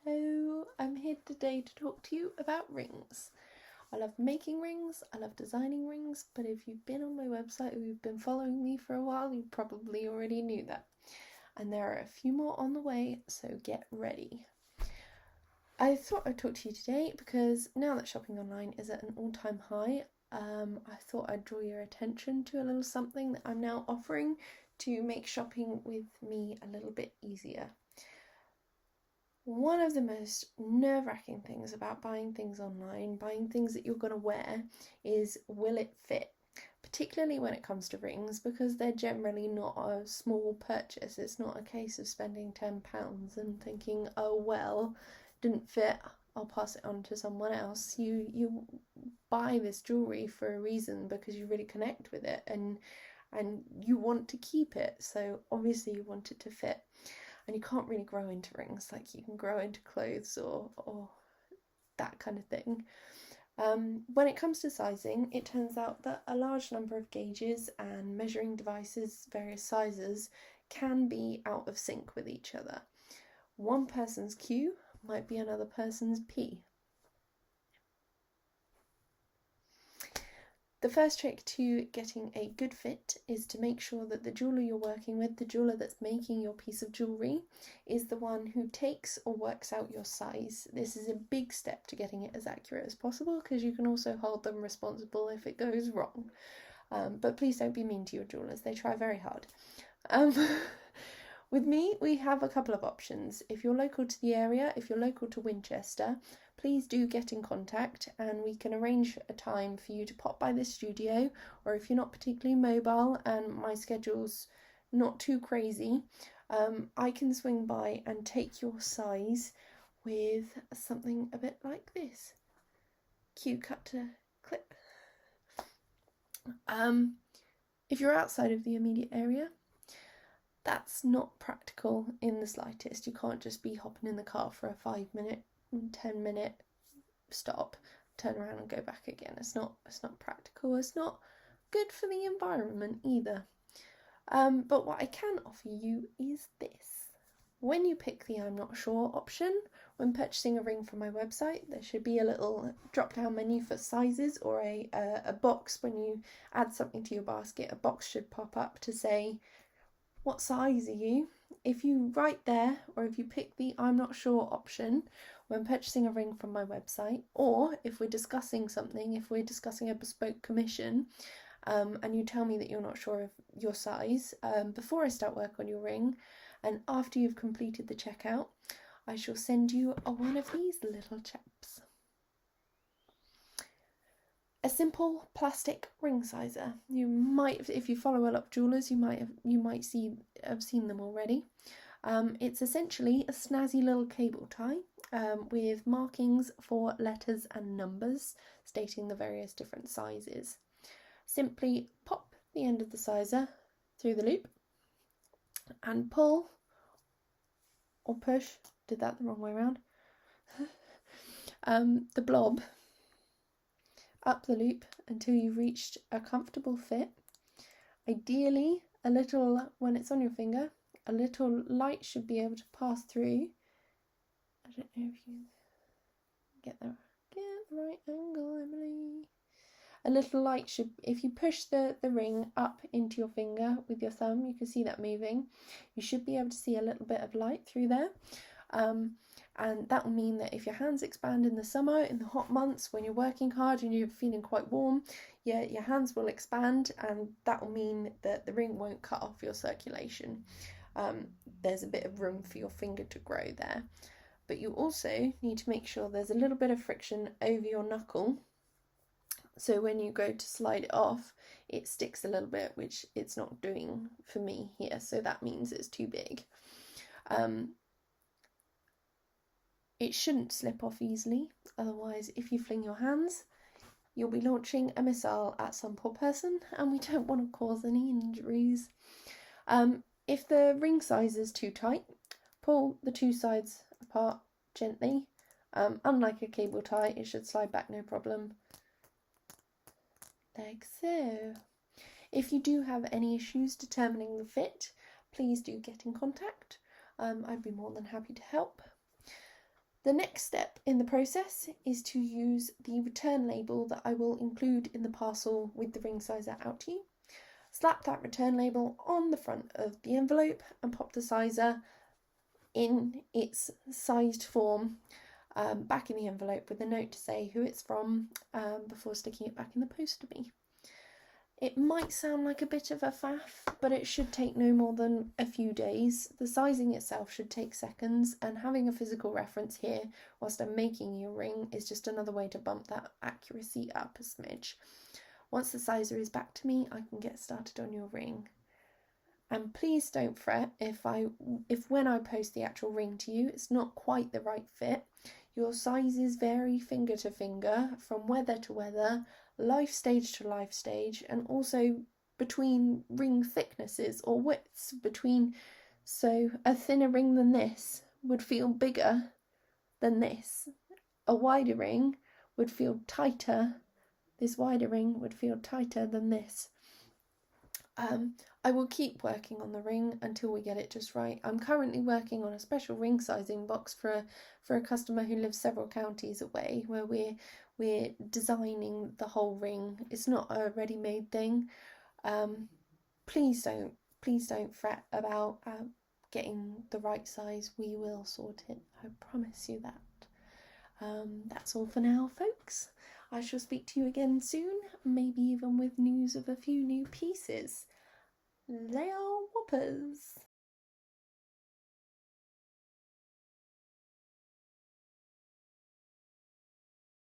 Hello, I'm here today to talk to you about rings. I love making rings, I love designing rings, but if you've been on my website or you've been following me for a while, you probably already knew that. And there are a few more on the way, so get ready. I thought I'd talk to you today because now that shopping online is at an all-time high, I thought I'd draw your attention to a little something that I'm now offering to make shopping with me a little bit easier. One of the most nerve-wracking things about buying things online, buying things that you're going to wear, is will it fit? Particularly when it comes to rings, because they're generally not a small purchase. It's not a case of spending £10 and thinking, oh well, didn't fit, I'll pass it on to someone else. You buy this jewellery for a reason because you really connect with it and you want to keep it, so obviously you want it to fit. And you can't really grow into rings like you can grow into clothes or that kind of thing. When it comes to sizing, it turns out that a large number of gauges and measuring devices, various sizes, can be out of sync with each other. One person's Q might be another person's P. The first trick to getting a good fit is to make sure that the jeweller you're working with, the jeweller that's making your piece of jewellery, is the one who takes or works out your size. This is a big step to getting it as accurate as possible because you can also hold them responsible if it goes wrong. But please don't be mean to your jewellers, they try very hard. With me, we have a couple of options. If you're local to the area, if you're local to Winchester, please do get in contact and we can arrange a time for you to pop by the studio, or if you're not particularly mobile and my schedule's not too crazy, I can swing by and take your size with something a bit like this. Cue cut to clip. If you're outside of the immediate area, that's not practical in the slightest. You can't just be hopping in the car for a 5-minute, 10-minute stop, turn around and go back again. It's not practical. It's not good for the environment either. But what I can offer you is this. When you pick the I'm not sure option, when purchasing a ring from my website, there should be a little drop-down menu for sizes, or a box. When you add something to your basket, a box should pop up to say, what size are you? If you write there, or if you pick the I'm not sure option when purchasing a ring from my website, or if we're discussing something, if we're discussing a bespoke commission, and you tell me that you're not sure of your size, before I start work on your ring, and after you've completed the checkout, I shall send you one of these little chaps. A simple plastic ring sizer. You might, if you follow a lot of jewellers, you might have seen them already. It's essentially a snazzy little cable tie with markings for letters and numbers stating the various different sizes. Simply pop the end of the sizer through the loop and pull or push. Did that the wrong way around. The blob up the loop until you've reached a comfortable fit. Ideally, a little, when it's on your finger, a little light should be able to pass through. I don't know if you get the right angle, Emily. A little light should, if you push the ring up into your finger with your thumb, you can see that moving. You should be able to see a little bit of light through there. And that will mean that if your hands expand in the summer, in the hot months, when you're working hard and you're feeling quite warm, your hands will expand, and that will mean that the ring won't cut off your circulation. There's a bit of room for your finger to grow there. But you also need to make sure there's a little bit of friction over your knuckle, so when you go to slide it off, it sticks a little bit, which it's not doing for me here, so that means it's too big. It shouldn't slip off easily, otherwise if you fling your hands, you'll be launching a missile at some poor person, and we don't want to cause any injuries. If the ring size is too tight, pull the two sides apart gently. Unlike a cable tie, it should slide back no problem. Like so. If you do have any issues determining the fit, please do get in contact. I'd be more than happy to help. The next step in the process is to use the return label that I will include in the parcel with the ring sizer out to you. Slap that return label on the front of the envelope and pop the sizer in its sized form back in the envelope with a note to say who it's from before sticking it back in the post to me. It might sound like a bit of a faff, but it should take no more than a few days. The sizing itself should take seconds, and having a physical reference here whilst I'm making your ring is just another way to bump that accuracy up a smidge. Once the sizer is back to me, I can get started on your ring. And please don't fret if when I post the actual ring to you, it's not quite the right fit. Your sizes vary finger to finger, from weather to weather, life stage to life stage, and also between ring thicknesses or widths between. So a thinner ring than this would feel bigger than this. A wider ring would feel tighter. This wider ring would feel tighter than this. I will keep working on the ring until we get it just right. I'm currently working on a special ring sizing box for a customer who lives several counties away, where we're designing the whole ring. It's not a ready-made thing. Please don't fret about getting the right size. We will sort it. I promise you that. That's all for now, folks. I shall speak to you again soon, maybe even with news of a few new pieces. They are whoppers.